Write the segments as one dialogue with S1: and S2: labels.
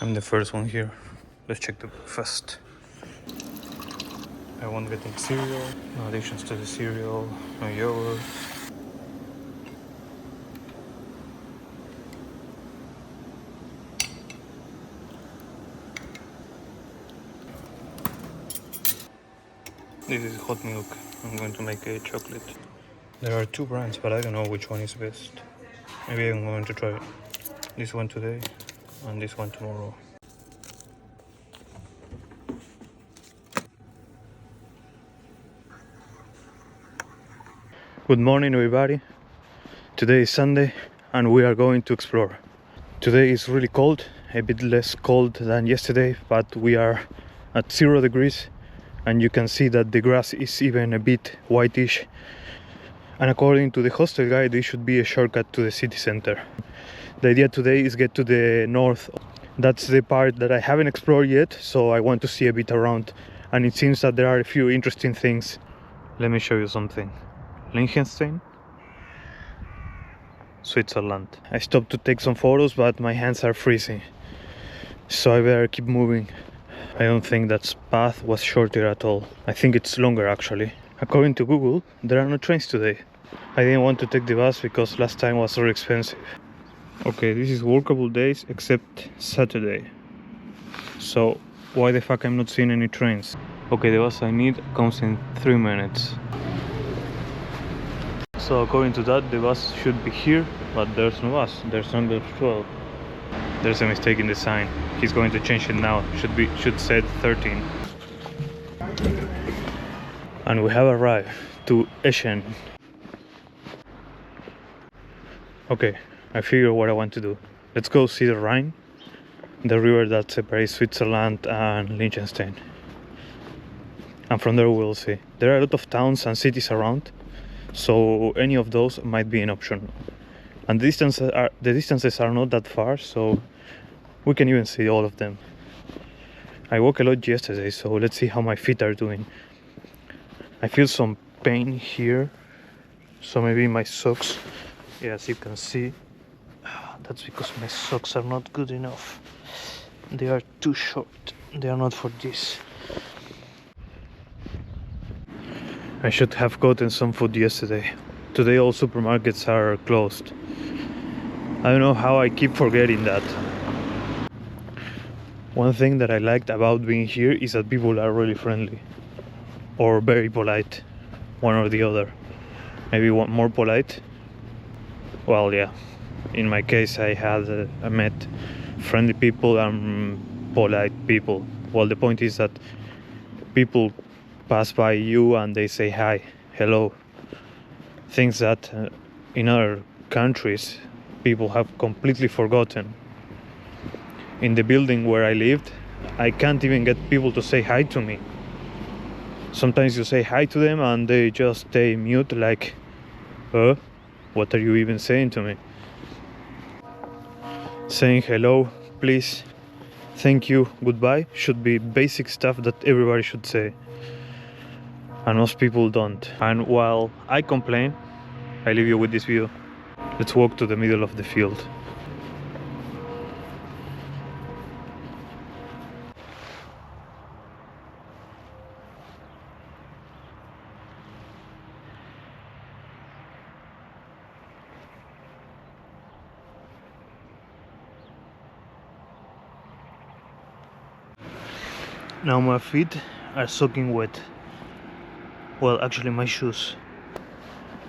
S1: I'm the first one here. Let's check the breakfast. I won't get any cereal, no additions to the cereal, no yogurt. This is hot milk. I'm going to make a chocolate. There are two brands, but I don't know which one is best. Maybe I'm going to try this one today and this one tomorrow. Good morning, everybody. Today is Sunday and we are going to explore. Today is really cold, a bit less cold than yesterday, but we are at 0 degrees and you can see that the grass is even a bit whitish. And according to the hostel guide, this should be a shortcut to the city center. The idea today is get to the north. That's the part that I haven't explored yet, so I want to see a bit around. And it seems that there are a few interesting things. Let me show you something. Liechtenstein, Switzerland. I stopped to take some photos, but my hands are freezing, so I better keep moving. I don't think that path was shorter at all. I think it's longer actually. According to Google, there are no trains today. I didn't want to take the bus because last time was really expensive. Okay, this is workable days except Saturday. So why the fuck I'm not seeing any trains? Okay, the bus I need comes in 3 minutes. So according to that, the bus should be here, but there's no bus. There's number 12. There's a mistake in the sign. He's going to change it now. Should say 13. And we have arrived to Eschen. Okay, I figure what I want to do. Let's go see the Rhine, the river that separates Switzerland and Liechtenstein. And from there we'll see. There are a lot of towns and cities around, so any of those might be an option. And the distances are not that far, so we can even see all of them. I walked a lot yesterday, so let's see how my feet are doing. I feel some pain here, so maybe my socks, yeah, as you can see, that's because my socks are not good enough. They are too short, they are not for this. I should have gotten some food yesterday. Today all supermarkets are closed. I don't know how I keep forgetting that. One thing that I liked about being here is that people are really friendly. Or very polite, one or the other. Maybe one more polite. Well, yeah. In my case, I met friendly people and polite people. Well, the point is that people pass by you and they say hi, hello. Things that in other countries people have completely forgotten. In the building where I lived, I can't even get people to say hi to me. Sometimes you say hi to them and they just stay mute like, what are you even saying to me? Saying hello, please, thank you, goodbye should be basic stuff that everybody should say. And most people don't. And while I complain, I leave you with this view. Let's walk to the middle of the field. Now my feet are soaking wet. Well, actually my shoes.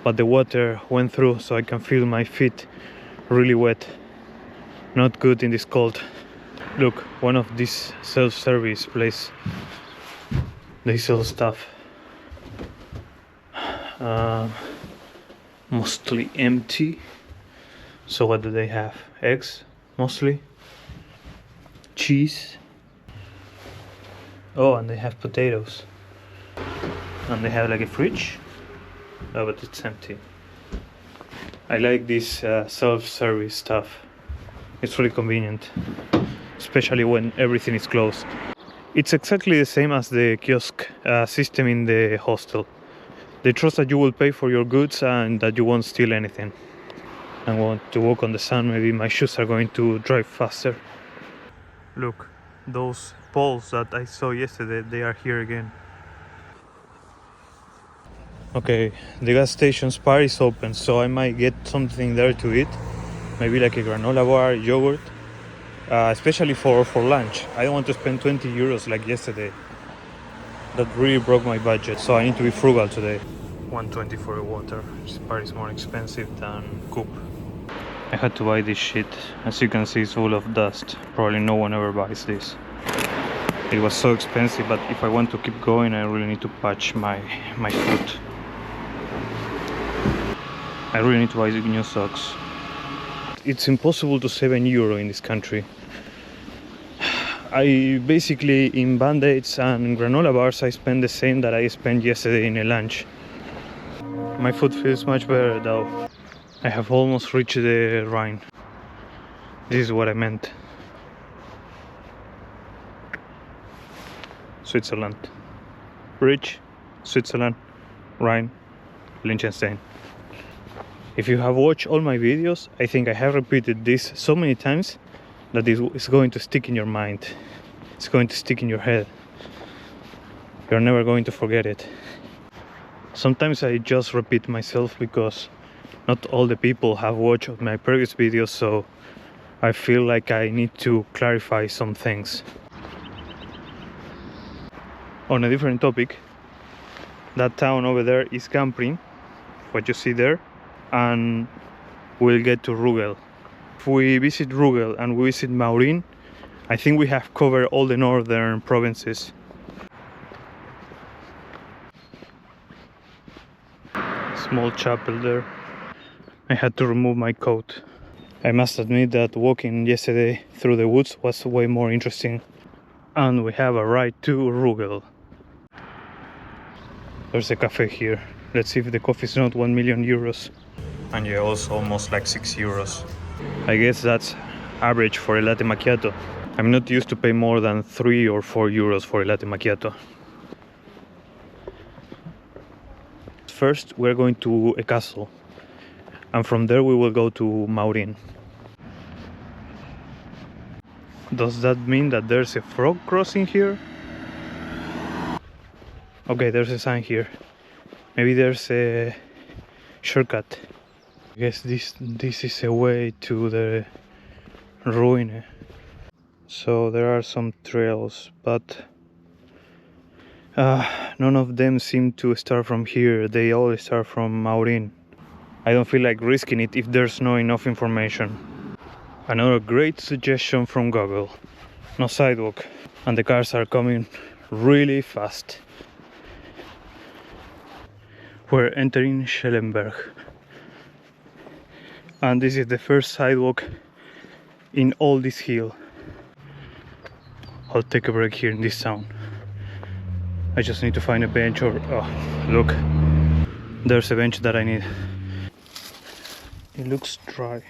S1: But the water went through, so I can feel my feet really wet. Not good in this cold. Look, one of these self-service place. They sell stuff. Mostly empty. So what do they have? Eggs, mostly. Cheese. Oh, and they have potatoes. And they have like a fridge. Oh, but it's empty. I like this self-service stuff. It's really convenient, especially when everything is closed. It's exactly the same as the kiosk system in the hostel. They trust that you will pay for your goods and that you won't steal anything. I want to walk on the sun, maybe my shoes are going to dry faster. Look, those poles that I saw yesterday, they are here again. Okay, the gas station's bar is open, so I might get something there to eat. Maybe like a granola bar, yogurt. Especially for lunch. I don't want to spend 20 euros like yesterday. That really broke my budget, so I need to be frugal today. 120 for a water. This bar is more expensive than Coop. I had to buy this shit. As you can see, it's full of dust. Probably no one ever buys this. It was so expensive, but if I want to keep going, I really need to patch my foot. I really need to buy new socks. It's impossible to save €1 in this country. I basically, in band-aids and granola bars, I spend the same that I spent yesterday in a lunch. My foot feels much better though. I have almost reached the Rhine. This is what I meant. Switzerland. Bridge, Switzerland, Rhine, Liechtenstein. If you have watched all my videos, I think I have repeated this so many times that it's going to stick in your mind. It's going to stick in your head. You're never going to forget it. Sometimes I just repeat myself because not all the people have watched my previous videos, so I feel like I need to clarify some things. On a different topic, that town over there is Camprin, what you see there, and we'll get to Ruggell. If we visit Ruggell and we visit Mauren, I think we have covered all the northern provinces. Small chapel there. I had to remove my coat. I must admit that walking yesterday through the woods was way more interesting. And we have a ride to Ruggell. There's a cafe here. Let's see if the coffee is not 1 million euros. And yeah, also almost like 6 euros. I guess that's average for a latte macchiato. I'm not used to pay more than 3 or 4 euros for a latte macchiato. First, we're going to a castle. And from there we will go to Mauren. Does that mean that there's a frog crossing here? Okay, there's a sign here. Maybe there's a shortcut. I guess this is a way to the Ruine. So there are some trails, but none of them seem to start from here. They all start from Mauren. I don't feel like risking it if there's no enough information. Another great suggestion from Google. No sidewalk, and the cars are coming really fast. We're entering Schellenberg. And this is the first sidewalk in all this hill. I'll take a break here in this town. I just need to find a bench or... oh, look. There's a bench that I need. It looks dry.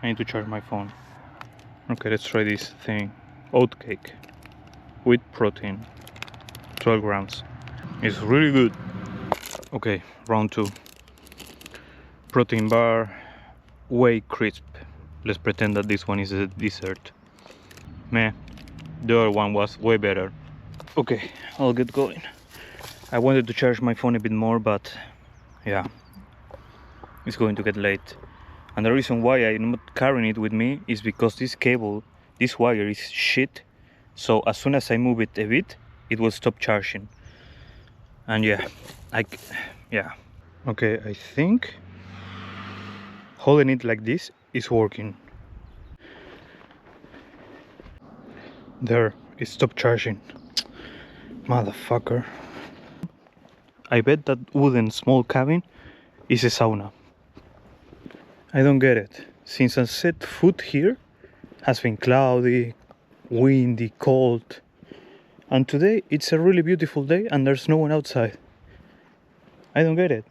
S1: I need to charge my phone. Okay, let's try this thing. Oat cake with protein. 12 grams. It's really good. Okay, round 2. Protein bar, way crisp. Let's pretend that this one is a dessert. Meh, the other one was way better. Okay, I'll get going. I wanted to charge my phone a bit more, but yeah, it's going to get late. And the reason why I'm not carrying it with me is because this cable, this wire is shit. So as soon as I move it a bit, it will stop charging. And yeah, okay, I think holding it like this is working. There, it stopped charging. Motherfucker. I bet that wooden small cabin is a sauna. I don't get it. Since I set foot here, has been cloudy, windy, cold. And today it's a really beautiful day and there's no one outside. I don't get it.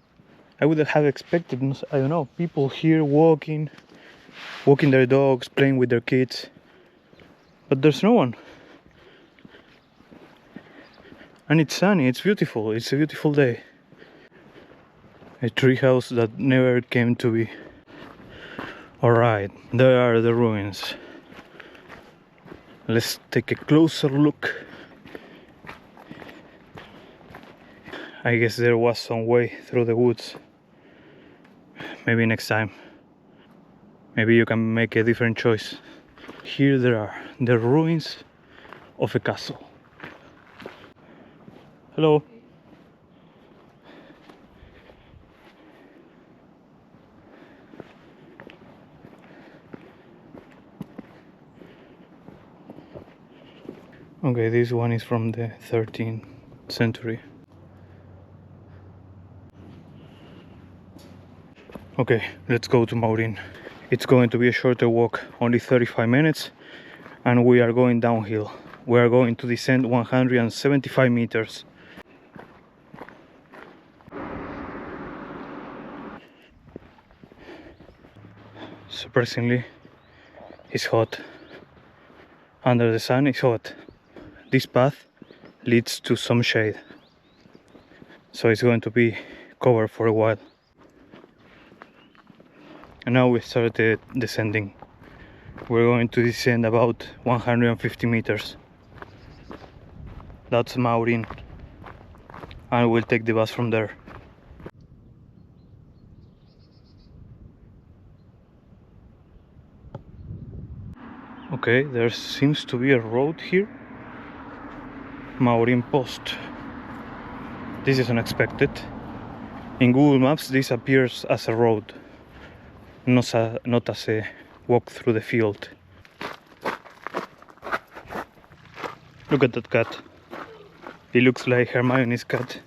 S1: I would have expected, I don't know, people here walking their dogs, playing with their kids. But there's no one. And it's sunny, it's beautiful, it's a beautiful day. A treehouse that never came to be. Alright, there are the ruins. Let's take a closer look. I guess there was some way through the woods. Maybe next time. Maybe you can make a different choice. Here there are the ruins of a castle. Hello. Okay, this one is from the 13th century. Okay, let's go to Mauren. It's going to be a shorter walk, only 35 minutes, and we are going downhill. We are going to descend 175 meters. Surprisingly, it's hot. Under the sun, it's hot. This path leads to some shade, so it's going to be covered for a while. And now we started descending. We're going to descend about 150 meters. That's Mauren, and we'll take the bus from there. Okay, there seems to be a road here. Mauren Post. This is unexpected. In Google Maps this appears as a road, not as a walk through the field. Look at that cat. It looks like Hermione's cat.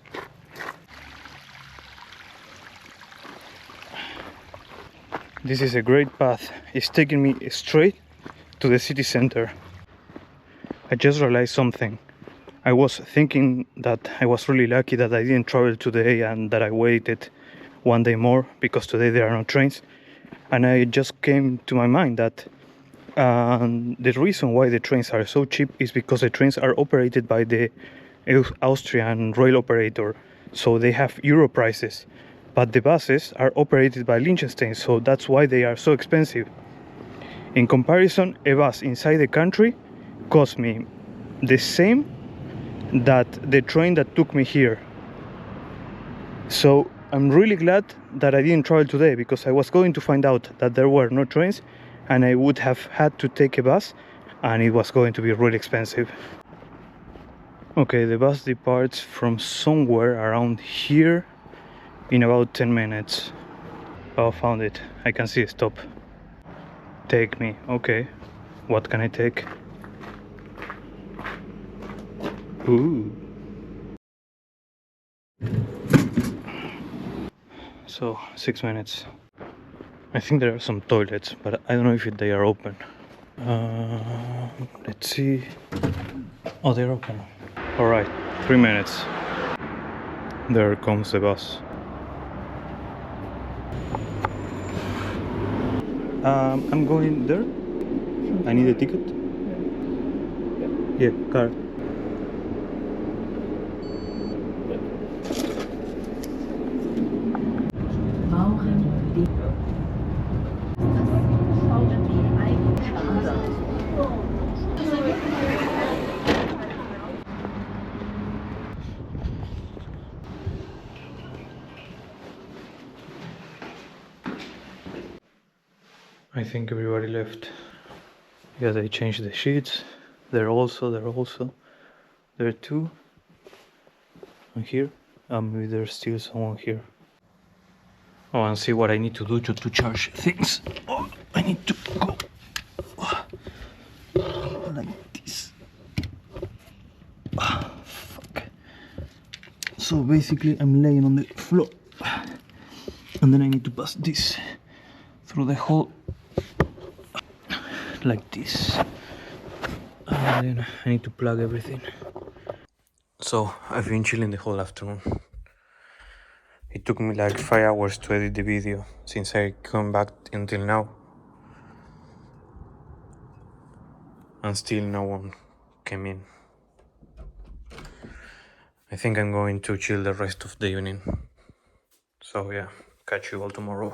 S1: This is a great path. It's taking me straight to the city center. I just realized something. I was thinking that I was really lucky that I didn't travel today and that I waited one day more, because today there are no trains. And I just came to my mind that the reason why the trains are so cheap is because the trains are operated by the Austrian rail operator, so they have euro prices. But the buses are operated by Liechtenstein, so that's why they are so expensive. In comparison, a bus inside the country cost me the same that the train that took me here. So I'm really glad that I didn't travel today, because I was going to find out that there were no trains and I would have had to take a bus, and it was going to be really expensive. Okay, the bus departs from somewhere around here in about 10 minutes. Oh, found it. I can see a stop. Take me. Okay. What can I take? Ooh. So 6 minutes. I think there are some toilets, but I don't know if they are open. Let's see. Oh, they're open. Alright, 3 minutes. There comes the bus. I'm going there. I need a ticket. Yeah, card. I think everybody left. Yeah, they changed the sheets. There are two. And here. Maybe there's still someone here. Oh, and see what I need to do to charge things. Oh, I need to go like this. Fuck. So basically I'm laying on the floor, and then I need to pass this through the hole like this, and then I need to plug everything. So I've been chilling the whole afternoon. It took me like 5 hours to edit the video since I came back until now, and still no one came in. I think I'm going to chill the rest of the evening. So yeah, catch you all tomorrow.